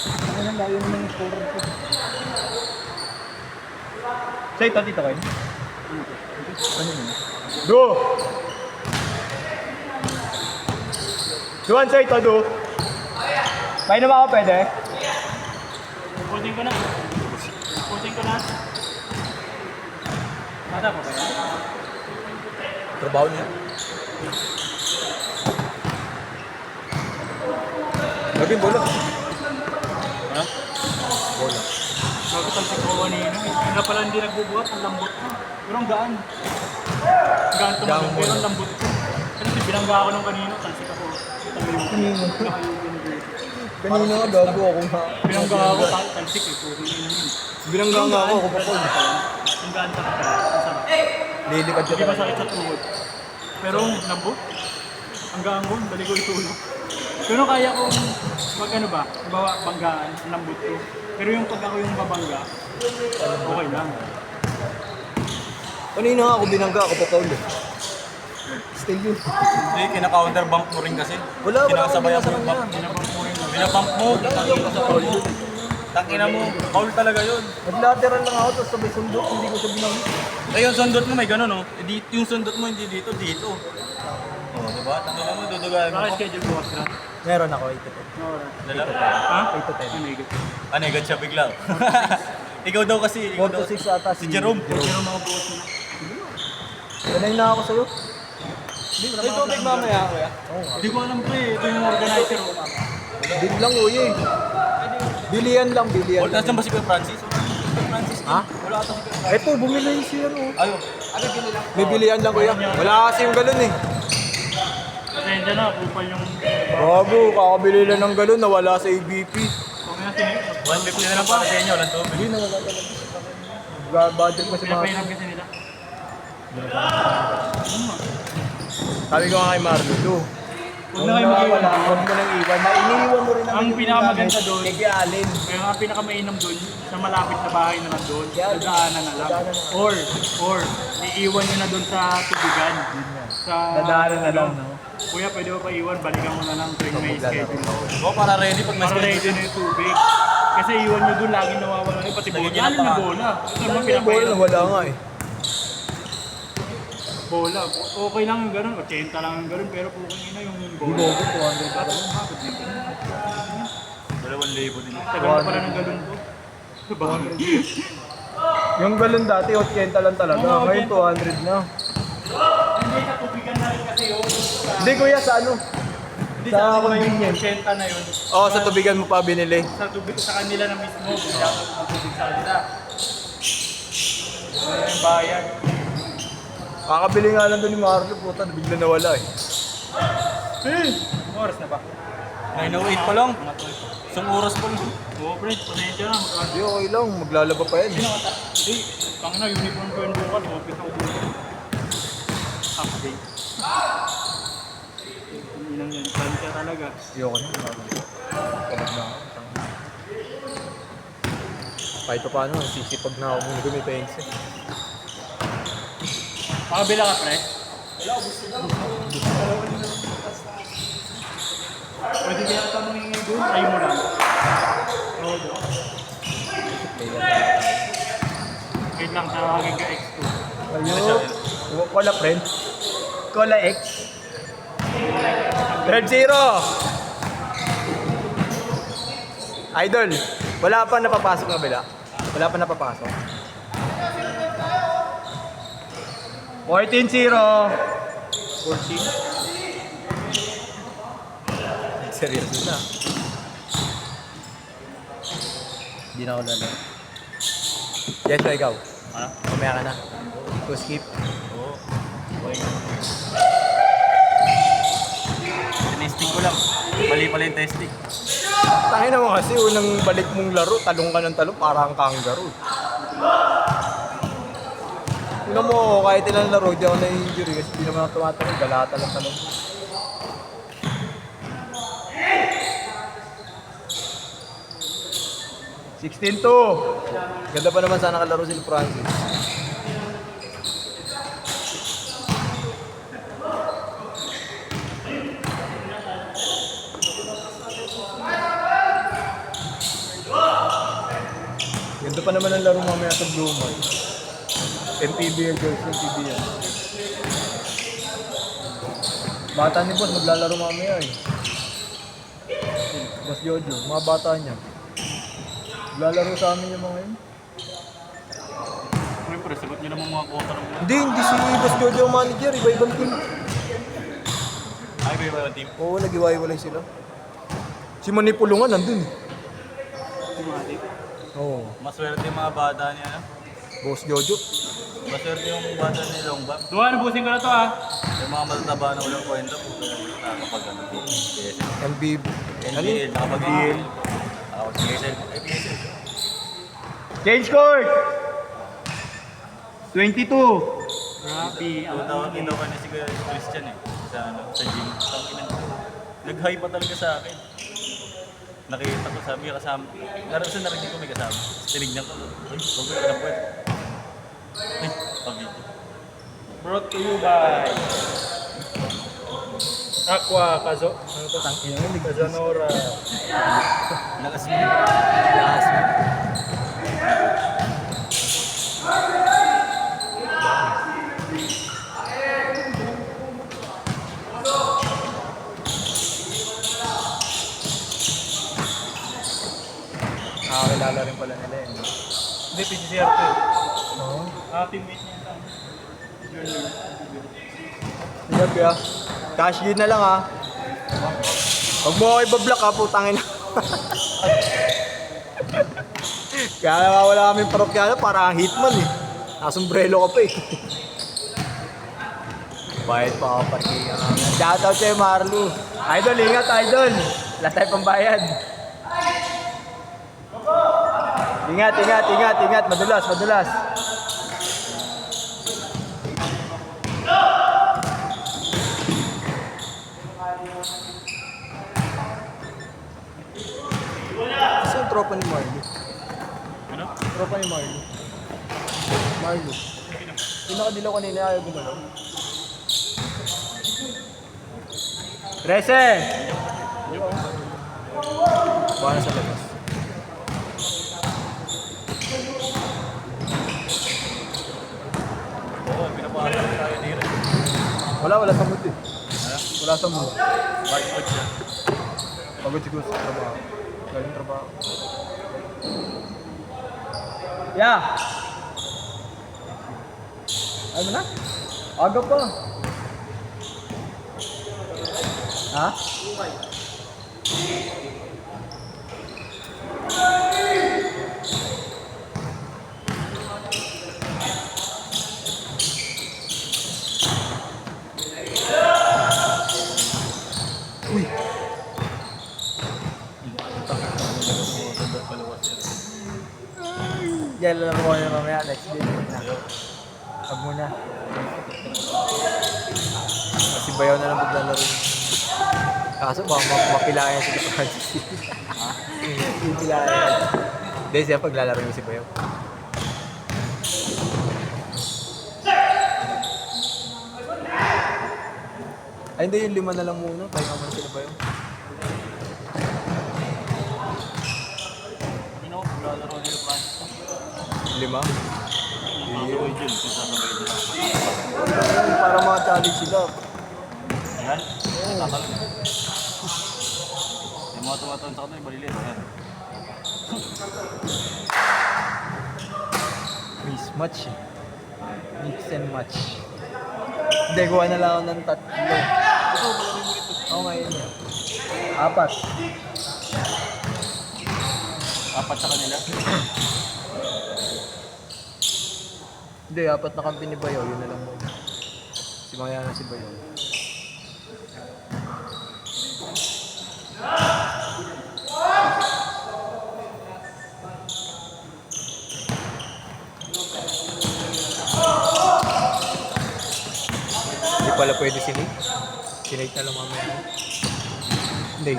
Ano nang layo naman yung scorer ko. Sa ito, dito kayo? Ano yun? Do! Duan sa ito, do! May naman ako pwede? Putin ko na. Putin ko na. Mata ko ba yan? Trabaho niya. Lagi bola. Ha? Bola. Bakit ang siko kanina? Nga pala hindi nagbubuhat, ang lambot ko. Pero ang gaan. Gaan tumalong, pero ang lambot ko. Kasi binangga ako nung kanina, tansik ako. Kanino? Kanino nga gago ako nga. Binangga ako, tansik eh. Puro yun yun. Binangga nga ako pa po. Ang gaan sa kapal. Ang sarap. Lilikad ka Hindi talaga. masakit sa tuhod. Pero ang lambot, ang gaan ko, dali ko itulog. Pero kaya kong mag ano ba, bawa banggaan, ang lambot ko. Pero yung pag ako yung babangga, okay lang. Kanino nga ako binangga ako pa Paul eh. Still yun. Hindi, kina-counter bump mo rin kasi. Wala Kinasabayan mo sa yung kanya. bump. Binabang ko rin lang. Binabump mo, kitang-kita sa foul. Tangina mo, foul talaga yun. Nag-lateral lang ako tapos sabay sundok, hindi ko siya binangga. Eh yung sundot mo may ganun oh. Yung sundot mo hindi dito, dito. Oh, diba? Tangina mo, dudugayan mo. Bakit schedule bukas ka? Meron ako 8 to 10. Dala. Ha? 8 to 10. Ano higit? Ano, agad siya bigla. Ikaw daw kasi. 4 to 6 ata Si Jerome. Pero mga bukas na. Sanay na ako sa'yo. May tubig mamaya, kuya. Oo nga. Hindi ko alam pre, ito yung organizer. oh. Bil lang uy eh. Bilian lang, bilian. Wala nasan ba si Kuya Francis? Francis. Ha? Wala ata si Kuya Francis. Eto, bumili siya no. Ayaw. Ano binili? May bilian lang kuya. Wala kasi yung galon eh. Pasensya na, kupal yung... Bago, kakabili lang ng galon, nawala sa ABP. Okay na sinip. 150 na lang para sa inyo, walang tubig. Hindi, nawala talaga. Budget mo si mga... Pinapainap kasi nila. Sabi ko nga kay Marlo, do. Huwag na kayo mag-iwan. Huwag mo nang iwan. Na iniiwan mo rin Ang pinakamaganda doon, Kay Alin. kaya nga pinakamainam doon, sa malapit na bahay na lang doon, Yeah. dadaanan na lang. Dadaanan na. Or, iiwan nyo na doon sa tubigan. Sa, Dadaanan na lang, no? Kuya, pwede ba pa iwan? Balikan mo na lang tuwing may schedule. Oo, para ready pag may Para ready na yung tubig. Kasi iwan nyo doon, laging nawawala. Eh, pati bola. Lagyan nyo Galing na na pa. bola. Ito naman Bola, pinapailan. wala nga eh. Bola. Okay lang yung ganun. 80 lang yung ganun. Pero kung na yung Di bola. ba ako 200 pa lang? 2,000 din. Tagal na pala ng galon ko. Diba? Yung galon dati, 80 lang talaga. Oo, Ngayon 200 na. Hindi, sa tubigan na rin kasi yun. Hindi kuya, sa ano? Hindi Sa sa akin ba yung convenience. 80 na yun? Oo, sa tubigan mo pa binili. Sa tubig sa kanila na mismo. Bigla ko ng tubig sa kanila. Ano yung bayan? Kakabili nga lang doon ni Marlo, puta, bigla nawala eh. Anong oras na ba? 9:08 pa lang. Isang oras pa lang. Oo, Fred. Pasensya na. Hindi, okay lang, maglalaba pa yan. Hindi. Pang na, uniform ko yung bukas. Office ako bukas. Half day. Hindi lang yan. Plancha talaga. Ayoko na, kapag na ako. Kahit pa paano, sisipag na ako muna gumit pencil. Makabila ka, pre? Pwede kaya ito mangingi doon? Try mo lang. Oo, doon. Wait lang, tawagin ka X2. Ayun, Cola friend. Cola X. Red Zero! Idol, wala pa napapasok na bila. Wala pa napapasok. 14-0. 14. Seryoso na. Hindi na ako lalo. Yes, so ikaw. Ano? Mamaya ka na. Go skip. Oo. Testing ko lang. Mali pala yung testing. Tangin naman kasi, unang balik mong laro, talong ka ng talong, parang kangaroo. Tingnan mo, kahit ilang laro, di ako na-injury kasi di naman ako tumatalong, galata lang talong. $16-2. Ganda pa naman sana kalaro si Francis. Ganda pa naman ang laro mamaya sa Blue Mall. MPBL jersey, MPBL. Bata ni Boss, maglalaro mamaya eh. Boss Jojo, mga bata niya. Maglalaro sa amin yung mga yun. Siyempre, sagot niyo naman mga quota ng mga. Hindi si Boss Jojo ang manager, iba-ibang team. Ay, ba yung team? Oo, nag-iwalay sila. Si Manipulungan nandun. Oo, Maswerte yung mga bata niya, ano? Boss Jojo. Maswerte yung bata ni Longbang. Duhan, busin ko na to ah. Yung mga matataba na walang kwenta, puto nakakapag ano, PSL. MBB. NBL, nakapag-BL. Ako, PSL. Ay, PSL. Change court! 22. Grabe. Ito ka na si Christian eh. Sa, ano, sa gym. Nag-high pa talaga sa akin. Nakita ko, sabi niya kasama. Narasan narinig ko may kasama. Tinignan ko. Uy, huwag ko na pwede. Ay, pabito. Brought to you by Aqua Kazo. Ano to? Kazanora. Nakasmith. Nakakilala rin pala nila eh. Hindi, PCCR to eh. Oo. Teammate niya ito. Junior. Sige, Pia. Cash in na lang ha. Huwag mo ako ibablock ha, putangin na. Kaya nawawala kami parokyano para ang hitman eh. Nakasombrelo ka pa eh. Bayad pa ako parkingan namin. Shoutout sa'yo Marlo. Idol, ingat idol. Wala tayo pambayad. Ingat, ingat, ingat, ingat. Madulas, madulas. Kasi yung tropa ni Marlo. Ano? Tropa ni Marlo. Marlo. Yung nakadilaw kanina ayaw gumalaw. Rese! Buwan na sa labas. Oo, pinapahalan tayo dito. Wala sa mood eh. Wala sa mood. Bakit po siya? Pagod siguro sa trabaho. Galing trabaho. Yeah! Ano na? Aga pa. Ha? Uy! Yan lang ako na mamaya. Next day na. Huwag muna. Kasi bayaw na lang maglalaro. Kaso baka mapilayan si Francis. Mapilayan. Hindi siya paglalaro yung si Bayaw. Ay hindi, yung 5 na lang muna. Pahinga muna sila Bayaw. Ano? Lalaro nila Francis. 5? Lalaro yun. Kung sasabay nila. Para ma-challenge sila. Ayan. Tatal. Yung mga tumataon sa kanila, balilit. Ayan. Mismatch eh. Mix and match. Hindi, gawa na lang ako ng 3. Ito, balaro mo ito. Oo, ngayon yan. 4. Apat sa kanila. Hindi, 4 na kampi ni Bayaw. Yun na lang muna. Si Maya na si Bayaw. Hindi pala pwede si Nate. Si Nate na lang mamaya. Hindi.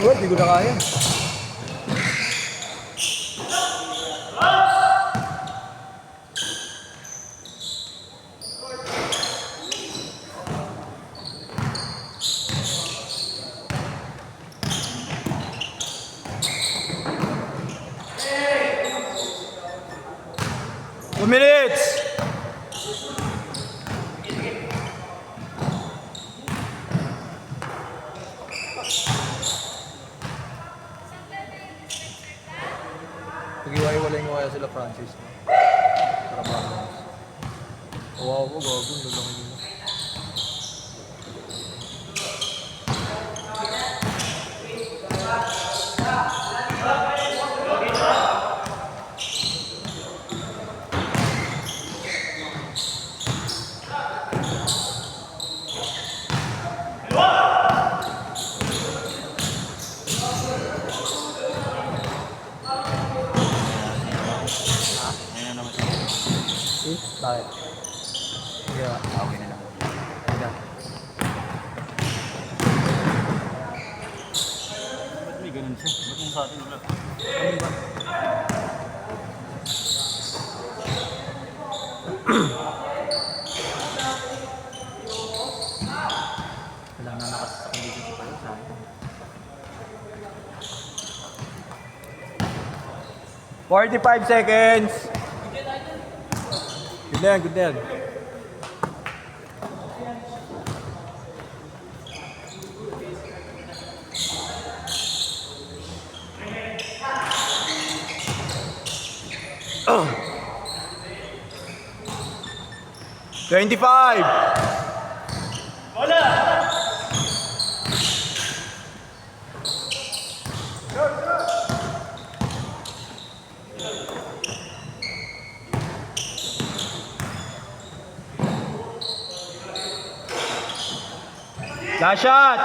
Oh, di ko na kaya. 2 minutes! Pag-iwalay mo kaya sila Francis. Para balance. Wow, gago. Lalaki nila. Ayun na naman siya. Bakit? Sige ba? Okay na lang. Sige. Ba't may ganun siya? Ba't yung sa atin wala? Wala na nakasasakang dito sa pala sa akin. 45 seconds! Good na yan, good na yan. Oh. 25! Last shot!